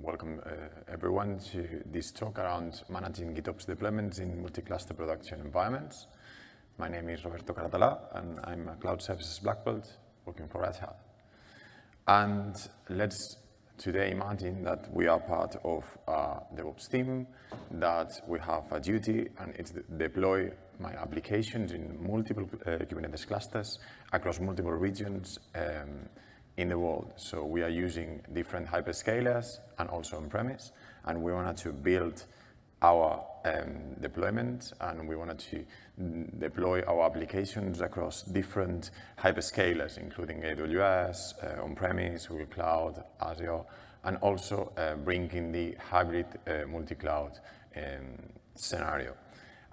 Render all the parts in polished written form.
welcome everyone to this talk around managing GitOps deployments in multi-cluster production environments. My name is Roberto Carratala, and I'm a Cloud Services Black Belt working for Red Hat. And let's today imagine that we are part of a DevOps team, that we have a duty, and it's deploy my applications in multiple Kubernetes clusters across multiple regions in the world. So we are using different hyperscalers and also on-premise, and we wanted to build our deployment, and we wanted to deploy our applications across different hyperscalers, including AWS, on-premise, Google Cloud, Azure, and also bringing the hybrid multi-cloud scenario.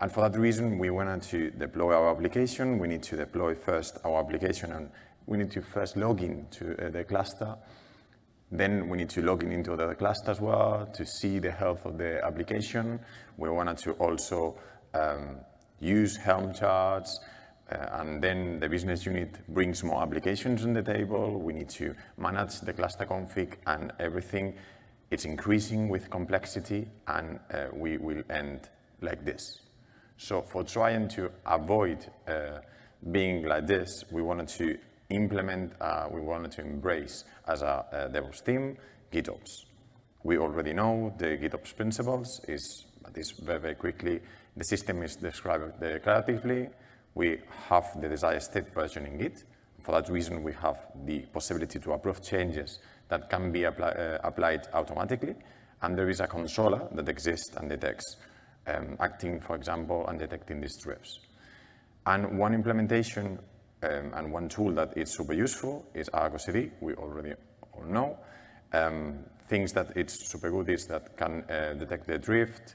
And for that reason, we wanted to deploy our application. We need to deploy first our application, and we need to first log in to the cluster. Then we need to log in into the cluster as well to see the health of the application. We wanted to also use Helm charts, and then the business unit brings more applications on the table. We need to manage the cluster config and everything. It's increasing with complexity, and we will end like this. So for trying to avoid being like this, we wanted to implement, we wanted to embrace as a DevOps team, GitOps. We already know the GitOps principles, but very, very quickly. The system is described declaratively. We have the desired state version in Git. For that reason, we have the possibility to approve changes that can be applied automatically. And there is a controller that exists and detects, acting, for example, and detecting these drips. And one implementation and one tool that is super useful is ArgoCD. We already all know. Things that it's super good is that can detect the drift,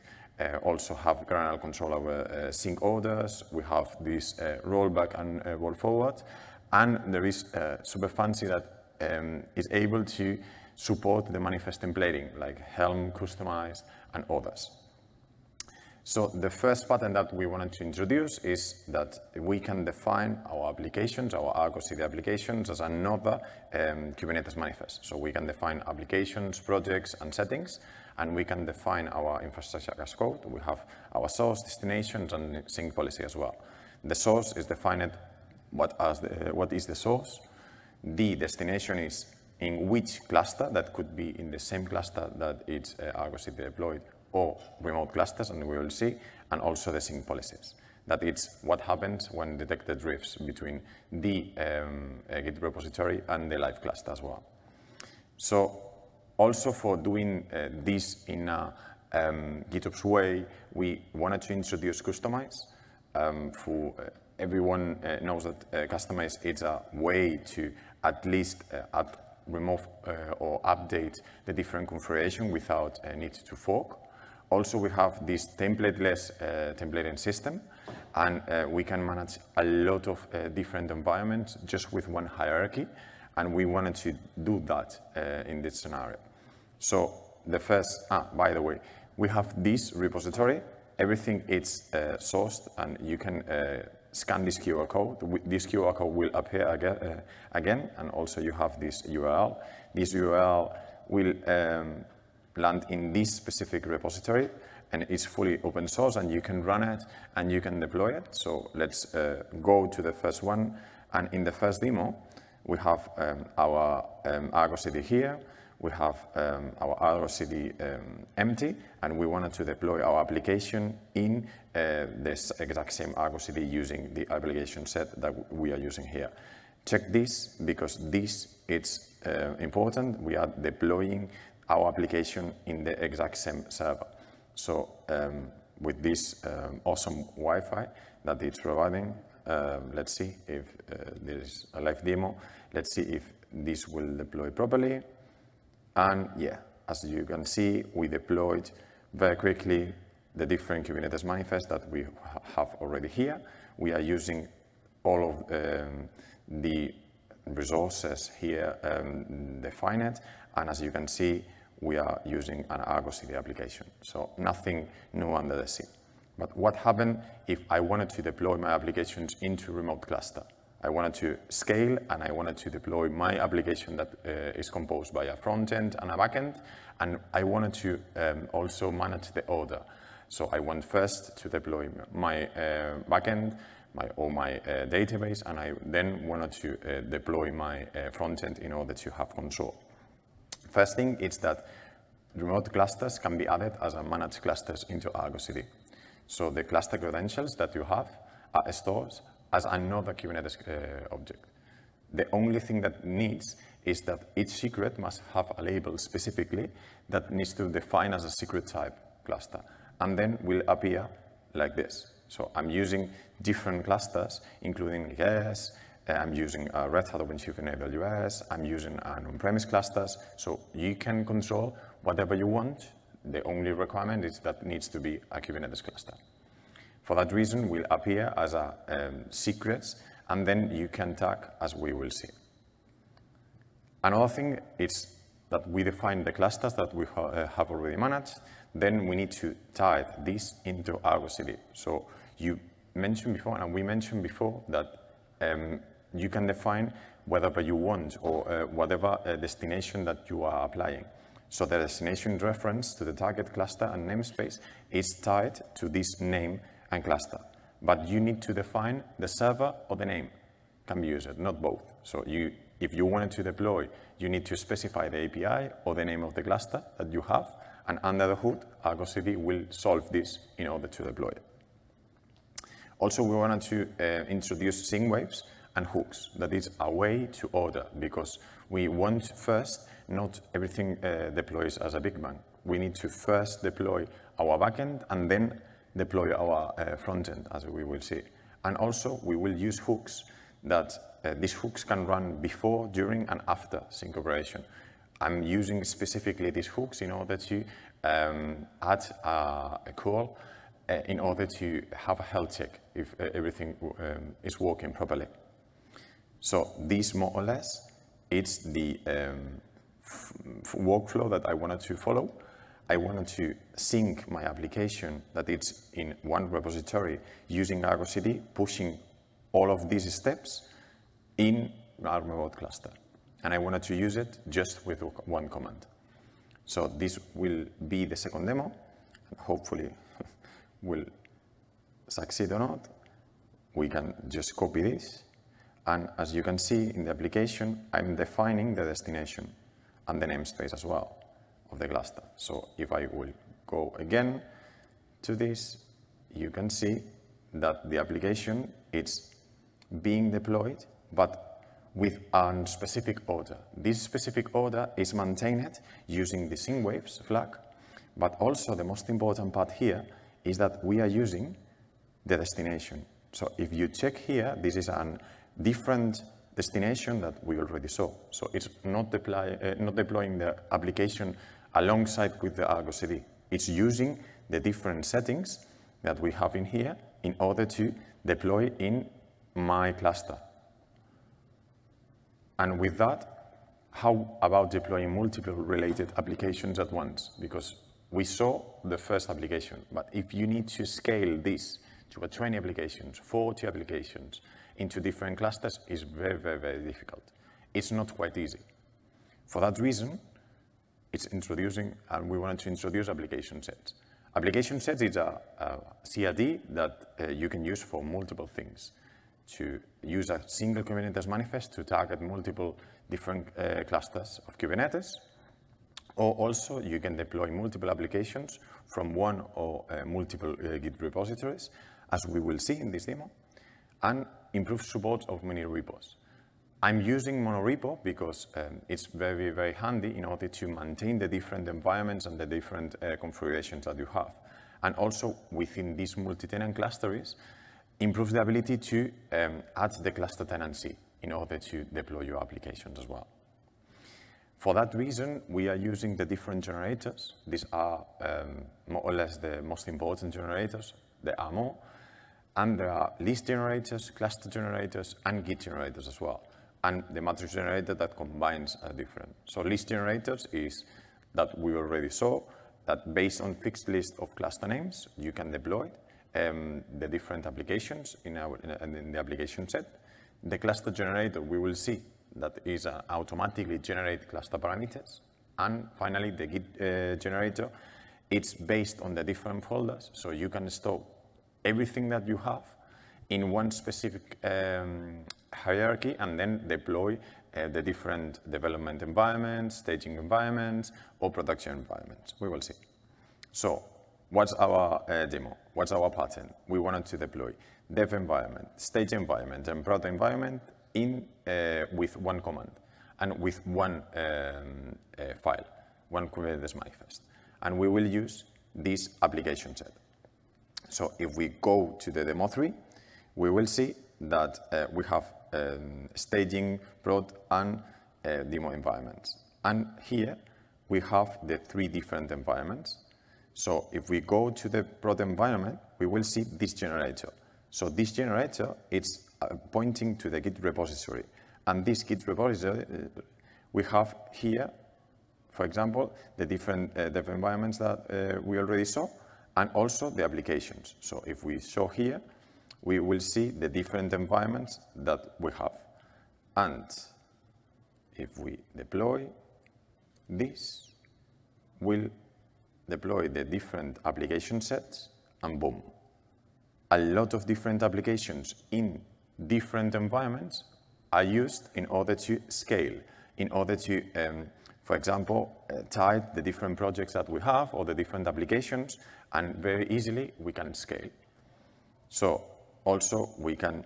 also have granular control over sync orders. We have this rollback and roll forward. And there is super fancy that is able to support the manifest templating, like Helm, customized, and others. So the first pattern that we wanted to introduce is that we can define our applications, our ArgoCD applications, as another Kubernetes manifest. So we can define applications, projects, and settings, and we can define our infrastructure as code. We have our source, destinations, and sync policy as well. The source is defined what is the source. The destination is in which cluster, that could be in the same cluster that it's ArgoCD deployed, or remote clusters, and we will see, and also the sync policies. That it's what happens when detected drifts between the Git repository and the live cluster as well. So also for doing this in a GitOps way, we wanted to introduce customize. Everyone knows that customize is a way to at least remove or update the different configuration without a need to fork. Also, we have this templateless templating system, and we can manage a lot of different environments just with one hierarchy, and we wanted to do that in this scenario. So the first, by the way, we have this repository. Everything is sourced, and you can scan this QR code. This QR code will appear again, and also you have this URL. This URL will land in this specific repository, and it's fully open source, and you can run it and you can deploy it. So let's go to the first one. And in the first demo, we have our ArgoCD here. We have our ArgoCD empty, and we wanted to deploy our application in this exact same ArgoCD using the application set that we are using here. Check this, because this is important. We are deploying our application in the exact same server. So with this awesome Wi-Fi that it's providing, let's see if there is a live demo. Let's see if this will deploy properly. And yeah, as you can see, we deployed very quickly the different Kubernetes manifests that we have already here. We are using all of the resources here defined, and as you can see, we are using an ArgoCD application. So nothing new under the sea. But what happened if I wanted to deploy my applications into remote cluster? I wanted to scale, and I wanted to deploy my application that is composed by a front end and a back end, and I wanted to also manage the order. So I want first to deploy my backend, my database, and I then wanted to deploy my front end in order to have control. First thing is that remote clusters can be added as a managed clusters into ArgoCD. So the cluster credentials that you have are stored as another Kubernetes object. The only thing that needs is that each secret must have a label specifically that needs to define as a secret type cluster, and then will appear like this. So I'm using different clusters, including AKS, I'm using Red Hat OpenShift in AWS, I'm using an on-premise clusters, so you can control whatever you want. The only requirement is that needs to be a Kubernetes cluster. For that reason, will appear as a secrets, and then you can tag as we will see. Another thing is that we define the clusters that we have already managed. Then we need to tie this into ArgoCD. So you mentioned before, and we mentioned before, that you can define whatever you want or whatever destination that you are applying. So the destination reference to the target cluster and namespace is tied to this name and cluster. But you need to define the server or the name can be used, not both. So if you wanted to deploy, you need to specify the API or the name of the cluster that you have, and under the hood, ArgoCD will solve this in order to deploy it. Also, we wanted to introduce sync waves and hooks. That is a way to order, because we want first, not everything deploys as a big bang. We need to first deploy our backend and then deploy our front end, as we will see. And also, we will use hooks that these hooks can run before, during, and after sync operation. I'm using specifically these hooks in order to add a call in order to have a health check if everything is working properly. So this more or less, it's the workflow that I wanted to follow. I wanted to sync my application that it's in one repository using ArgoCD, pushing all of these steps in our remote cluster. And I wanted to use it just with one command. So this will be the second demo. Hopefully will succeed or not. We can just copy this. And as you can see in the application, I'm defining the destination and the namespace as well of the cluster. So if I will go again to this, you can see that the application is being deployed, but with a specific order. This specific order is maintained using the sync waves flag, but also the most important part here is that we are using the destination. So if you check here, this is a different destination that we already saw. So it's not deploying the application alongside with the ArgoCD. It's using the different settings that we have in here in order to deploy in my cluster. And with that, how about deploying multiple related applications at once? Because we saw the first application, but if you need to scale this to 20 applications, 40 applications into different clusters, it's very, very, very difficult. It's not quite easy. For that reason, it's introducing, and we wanted to introduce application sets. Application sets is a CRD that you can use for multiple things. To use a single Kubernetes manifest to target multiple different clusters of Kubernetes, or also you can deploy multiple applications from one or multiple Git repositories, as we will see in this demo, and improve support of many repos. I'm using monorepo because it's very, very handy in order to maintain the different environments and the different configurations that you have. And also within these multi-tenant clusters, improves the ability to add the cluster tenancy in order to deploy your applications as well. For that reason, we are using the different generators. These are more or less the most important generators. There are more. And there are list generators, cluster generators, and Git generators as well. And the matrix generator that combines are different. So list generators is that we already saw, that based on fixed list of cluster names, you can deploy the different applications in the application set. the cluster generator, we will see that is automatically generate cluster parameters. And finally, the Git generator, it's based on the different folders, so you can store everything that you have in one specific hierarchy and then deploy the different development environments, staging environments, or production environments. We will see. So what's our demo? What's our pattern? We wanted to deploy dev environment, stage environment, and prod environment with one command and with one file, one Kubernetes manifest. And we will use this application set. So if we go to the demo 3, we will see that we have staging, prod, and demo environments. And here we have the 3 different environments. So if we go to the prod environment, we will see this generator. So this generator, it's pointing to the Git repository. And this Git repository, we have here, for example, the different dev environments that we already saw, and also the applications. So if we show here, we will see the different environments that we have. And if we deploy this, we'll deploy the different application sets, and boom. A lot of different applications in different environments are used in order to scale, in order to, for example, tie the different projects that we have or the different applications, and very easily we can scale. So also we can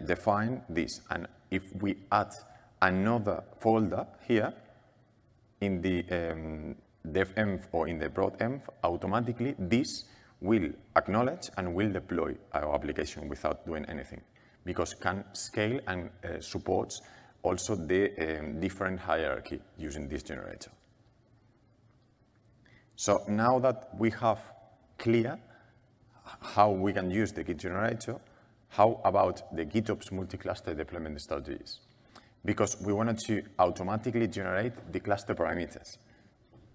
define this. And if we add another folder here in the dev-env or in the prod-env, automatically this will acknowledge and will deploy our application without doing anything, because can scale and supports also the different hierarchy using this generator. So now that we have clear how we can use the Git generator, how about the GitOps multi-cluster deployment strategies? Because we wanted to automatically generate the cluster parameters.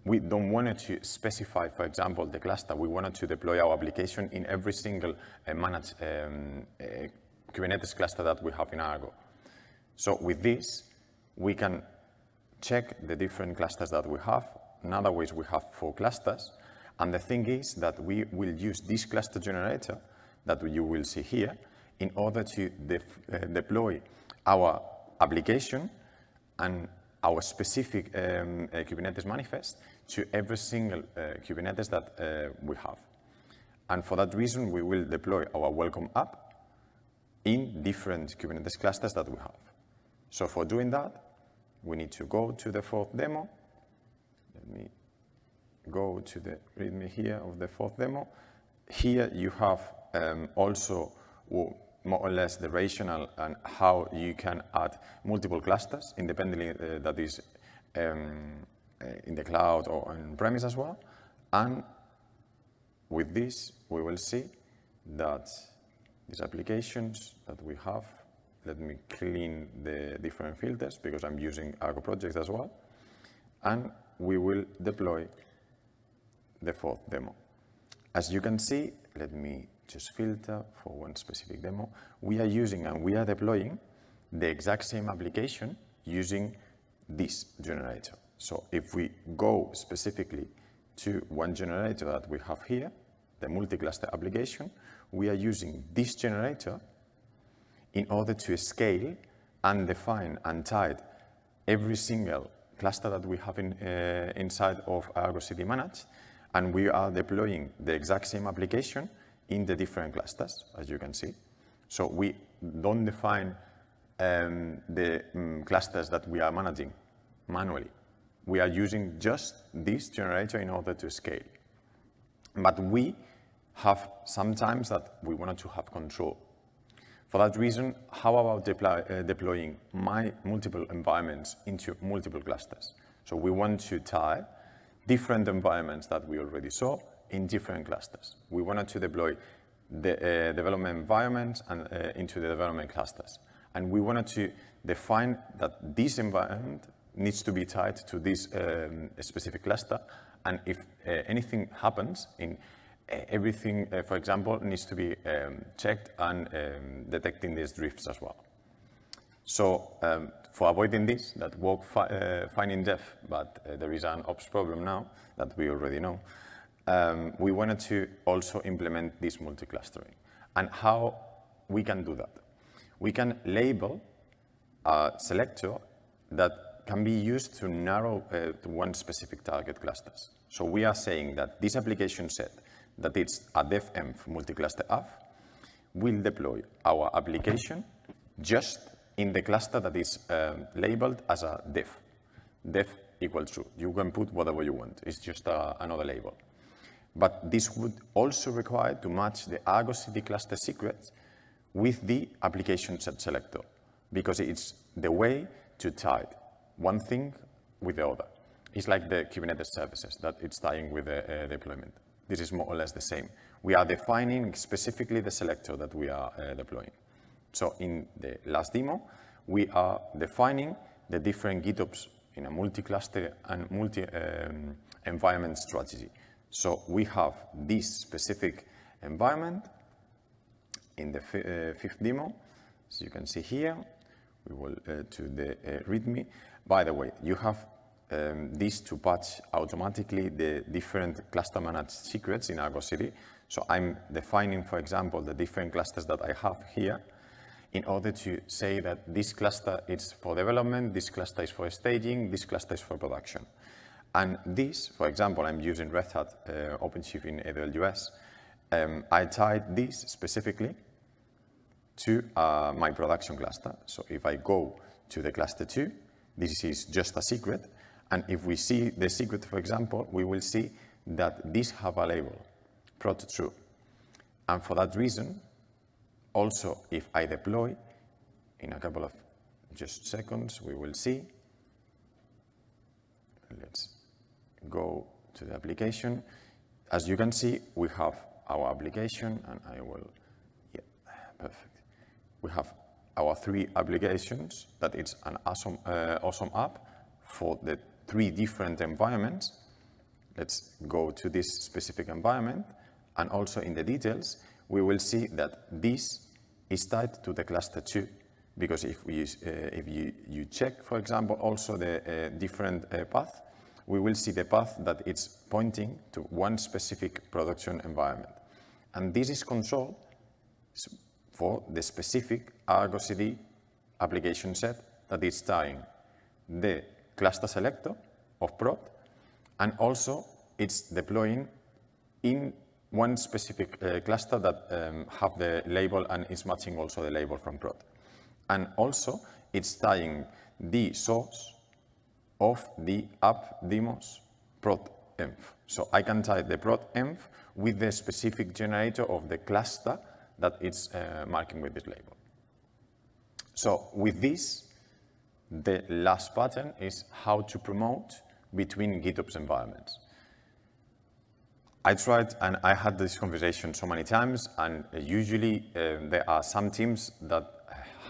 We don't want to specify, for example, the cluster. We wanted to deploy our application in every single managed Kubernetes cluster that we have in Argo. So with this, we can check the different clusters that we have. Nowadays, we have 4 clusters. And the thing is that we will use this cluster generator that you will see here in order to deploy our application and our specific Kubernetes manifest to every single Kubernetes that we have. And for that reason, we will deploy our welcome app in different Kubernetes clusters that we have. So for doing that, we need to go to the 4th demo. Let me go to the README here of the 4th demo. Here you have also more or less the rationale and how you can add multiple clusters independently, that is in the cloud or on-premise as well. And with this, we will see that these applications that we have, let me clean the different filters because I'm using Argo projects as well. And we will deploy the 4th demo. As you can see, let me just filter for one specific demo. We are using and we are deploying the exact same application using this generator. So if we go specifically to one generator that we have here, the multi-cluster application, we are using this generator in order to scale and define and tie every single cluster that we have inside of ArgoCD managed, and we are deploying the exact same application in the different clusters, as you can see. So we don't define the clusters that we are managing manually. We are using just this generator in order to scale. But we have sometimes that we wanted to have control. For that reason, how about deploying my multiple environments into multiple clusters? So we want to tie different environments that we already saw in different clusters. We wanted to deploy the development environments and into the development clusters. And we wanted to define that this environment needs to be tied to this specific cluster. And if anything happens, everything, for example, needs to be checked and detecting these drifts as well. So for avoiding this, that worked fine in dev, but there is an ops problem now that we already know, we wanted to also implement this multi-clustering. And how we can do that? We can label a selector that can be used to narrow to one specific target clusters. So we are saying that this application set, that it's a dev-env multi-cluster app, will deploy our application just in the cluster that is labeled as a dev. Dev equals true. You can put whatever you want. It's just another label. But this would also require to match the ArgoCD cluster secrets with the application set selector, because it's the way to tie one thing with the other. It's like the Kubernetes services that it's tying with the deployment. This is more or less the same. We are defining specifically the selector that we are deploying. So in the last demo, we are defining the different GitOps in a multi-cluster and multi-environment strategy. So we have this specific environment in the fifth demo. So you can see here, we will to the README. By the way, you have this to patch automatically the different cluster managed secrets in ArgoCD. So I'm defining, for example, the different clusters that I have here in order to say that this cluster is for development, this cluster is for staging, this cluster is for production. And this, for example, I'm using Red Hat OpenShift in AWS. I tied this specifically to my production cluster. So if I go to the cluster 2, this is just a secret. And if we see the secret, for example, we will see that these have a label, prod true. And for that reason, also, if I deploy, in a couple of just seconds, we will see. Let's go to the application. As you can see, we have our application, and I will, yeah, perfect. We have our 3 applications, that it's an awesome app for the 3 different environments. Let's go to this specific environment, and also in the details, we will see that this is tied to the cluster 2, because if you check, for example, also the different path, we will see the path that it's pointing to one specific production environment. And this is controlled for the specific ArgoCD application set that is tying the cluster selector of prod, and also it's deploying in one specific cluster that have the label and is matching also the label from prod. And also it's tying the source of the app demos prod env. So I can tie the prod env with the specific generator of the cluster that it's marking with this label. So with this, the last pattern is how to promote between GitOps environments. I tried, and I had this conversation so many times, and usually there are some teams that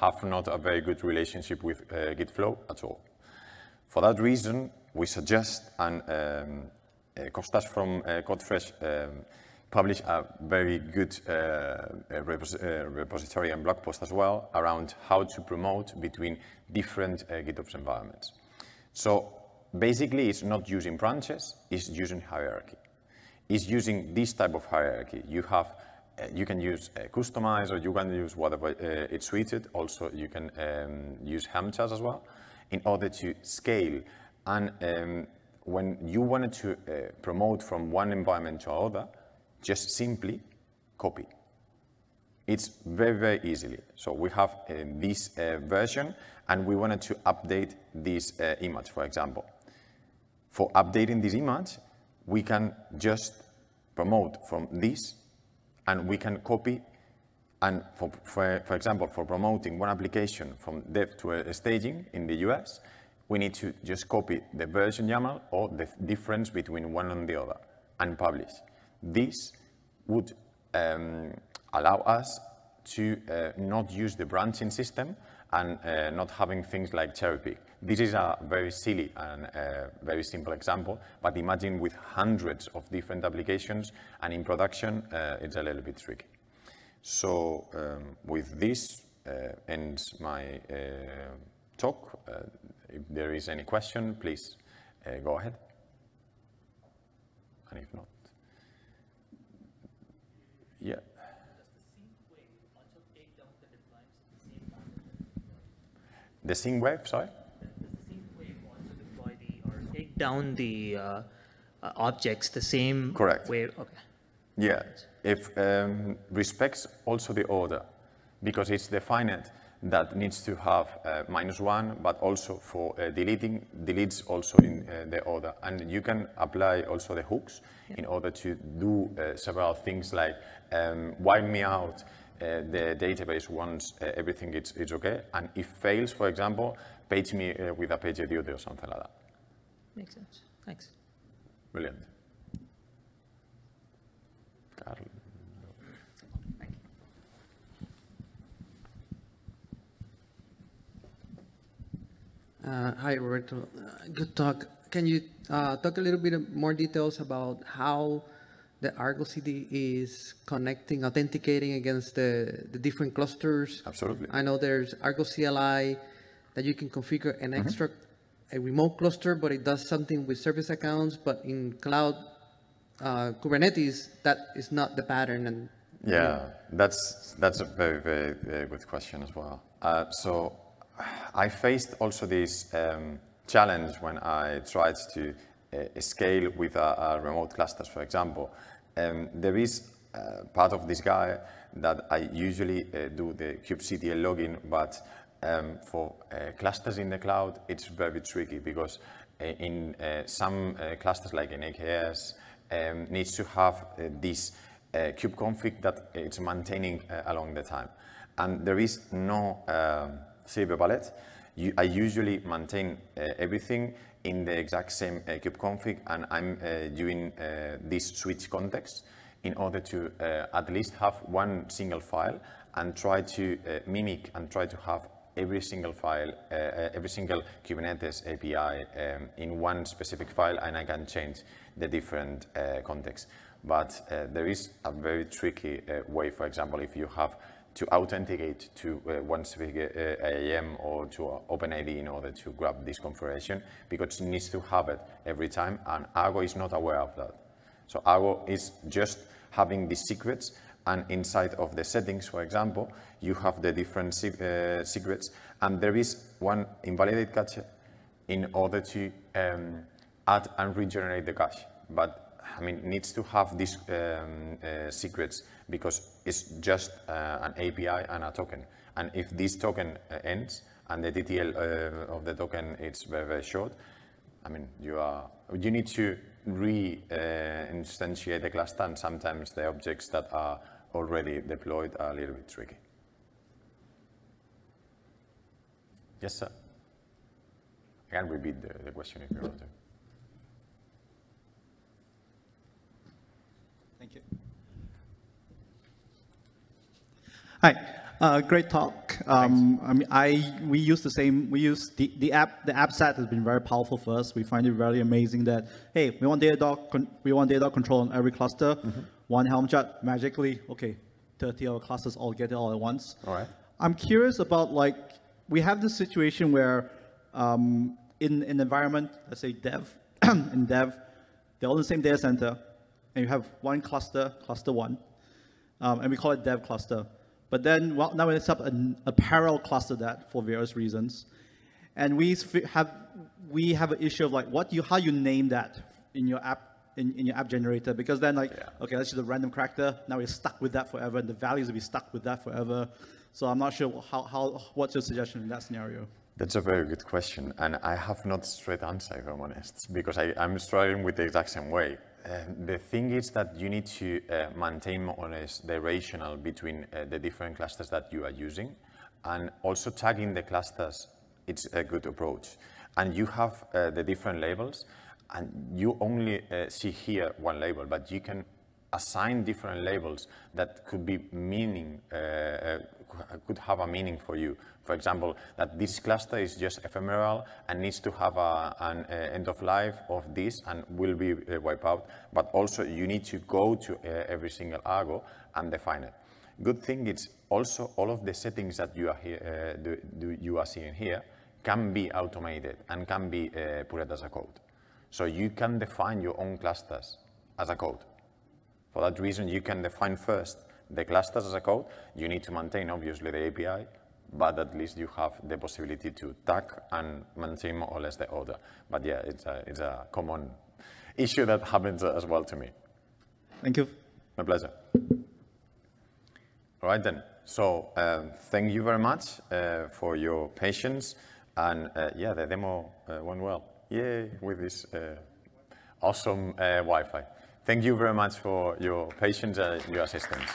have not a very good relationship with GitFlow at all. For that reason, we suggest, and Kostas from CodeFresh published a very good repository and blog post as well around how to promote between different GitOps environments. So basically, it's not using branches, it's using hierarchy. It's using this type of hierarchy. You have, you can use customize, or you can use whatever it's suited. Also, you can use Helm charts as well in order to scale. And when you wanted to promote from one environment to another, just simply copy. It's very, very easily. So we have this version, and we wanted to update this image, for example. For updating this image, we can just promote from this, and we can copy. And for example, for promoting one application from dev to a staging in the US, we need to just copy the version YAML or the difference between one and the other and publish. This would allow us to not use the branching system and not having things like cherry pick. This is a very silly and very simple example, but imagine with hundreds of different applications, and in production, it's a little bit tricky. So with this ends my talk. If there is any question, please go ahead. And if not, yeah. The sync wave, sorry? Does the sync wave also deploy or take down the objects the same Correct. way? Okay. Yeah, if respects also the order, because it's the finite that needs to have -1, but also for deletes also in the order. And you can apply also the hooks in order to do several things like wipe me out the database once everything is okay. And if fails, for example, page me with a PagerDuty or something like that. Makes sense. Thanks. Brilliant. Carl. Hi, Roberto. Good talk. Can you talk a little bit more details about how the ArgoCD is connecting, authenticating against the different clusters? Absolutely. I know there's ArgoCLI that you can configure an extra, a remote cluster, but it does something with service accounts. But in cloud Kubernetes, that is not the pattern. And yeah, that's a very, very good question as well. So I faced also this challenge when I tried to scale with a remote clusters, for example. There is part of this guy that I usually do the kubectl login, but for clusters in the cloud, it's very tricky because in some clusters like in AKS, needs to have this kubeconfig that it's maintaining along the time. And there is no silver bullet. I usually maintain everything in the exact same kubeconfig, and I'm doing this switch context in order to at least have one single file and try to mimic and try to have every single file, every single Kubernetes API in one specific file, and I can change the different contexts. But there is a very tricky way, for example, if you have to authenticate to one specific IAM or to OpenID in order to grab this configuration, because it needs to have it every time, and Argo is not aware of that. So Argo is just having these secrets, and inside of the settings, for example, you have the different secrets, and there is one invalidate cache in order to add and regenerate the cache. But I mean, it needs to have these secrets because it's just an API and a token. And if this token ends and the TTL of the token is very, very short, I mean, you need to re-instantiate the cluster, and sometimes the objects that are already deployed are a little bit tricky. Yes, sir. I can repeat the question if you want to. Thank you. Hi, great talk. I mean, we use the same. We use the app. The app set has been very powerful for us. We find it very amazing that hey, we want Datadog control on every cluster. One Helm chart magically. Okay, 30 of our clusters all get it all at once. All right. I'm curious about like we have this situation where in an environment, let's say dev, in dev, they're all in the same data center. And you have one cluster, cluster one, and we call it dev cluster. But then well, now we set up a parallel cluster that for various reasons, and we have an issue of like how you name that in your app in your app generator, because then like okay, let's use a random character. Now we're stuck with that forever, and the values will be stuck with that forever. So I'm not sure what's your suggestion in that scenario? That's a very good question, and I have not straight answer, if I'm honest, because I'm struggling with the exact same way. The thing is that you need to maintain more or less the rationale between the different clusters that you are using, and also tagging the clusters, it's a good approach. And you have the different labels, and you only see here one label, but you can assign different labels that could be could have a meaning for you. For example, that this cluster is just ephemeral and needs to have an end of life of this and will be wiped out. But also you need to go to every single Argo and define it. Good thing is also all of the settings that you are here, you are seeing here can be automated and can be put as a code. So you can define your own clusters as a code. For that reason, you can define first the clusters as a code. You need to maintain, obviously, the API, but at least you have the possibility to tag and maintain more or less the order. But yeah, it's a common issue that happens as well to me. Thank you. My pleasure. All right then. So thank you very much for your patience. And yeah, the demo went well. Yay, with this awesome Wi-Fi. Thank you very much for your patience and your assistance.